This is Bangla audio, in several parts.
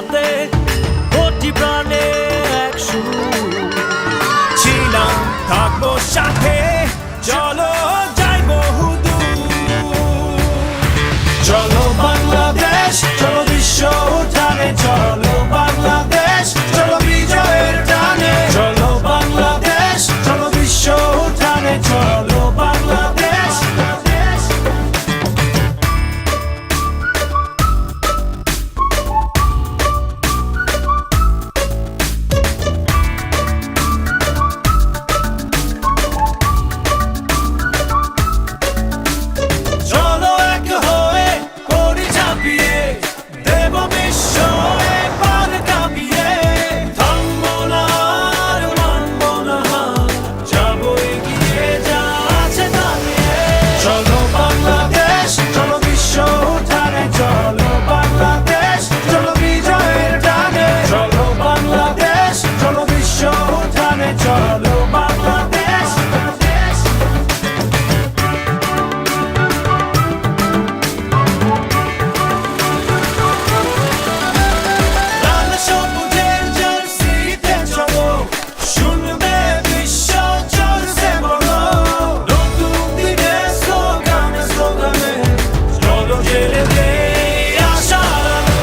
সাথে কোটি প্রাণে এক সুর ছিলাম থাকবো সাথে চলো যাই বহুদূর চলো বাংলাদেশ চলো বিশ্ব উঠানে চলো বাংলাদেশ চলো বিজয়ের টানে চলো বাংলাদেশ চলো বিশ্ব উঠানে চলো বাংলাদেশ চলো এক হয়ে করি ঝাঁপিয়ে দেব বিশ্ব এবার কাঁপিয়ে থামবো না আর মানবো না হার যাবো এগিয়ে যা আছে দাঁড়িয়ে চলো বাংলাদেশ চলো বিশ্ব উঠানে চলো বাংলাদেশ চলো বিজয়ের টানে চলো বাংলাদেশ চলো বিশ্ব উঠানে চলো বাংলাদেশ লাল সবুজের জার্সিতে চলো শুনবে বিশ্ব চলছে বলো নতুন দিনের স্লোগানে স্লোগানে চলো জেলে দেই আশার আলো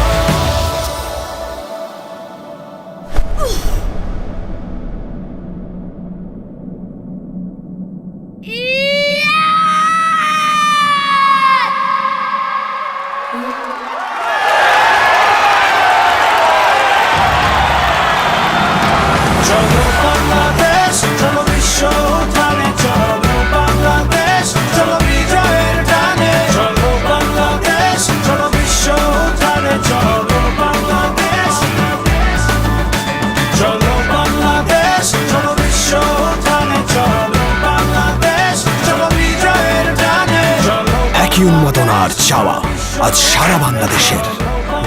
চলো বাংলাদেশ চলো বিশ্ব উঠানে চলো বাংলাদেশ চলো বিজয়ের টানে চলো বাংলাদেশ চলো বিশ্ব উঠানে চলো বাংলাদেশ চলো বাংলাদেশ চলো বিশ্ব উঠানে চলো বাংলাদেশ চলো বিজয়ের টানে চলো একই উন্মাদনার চাওয়া আজ সারা বাংলাদেশের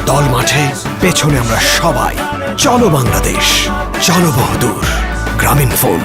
দল মাঠে পেছনে আমরা সবাই চলো বাংলাদেশ চলো বহুদূর গ্রামীণ ফোন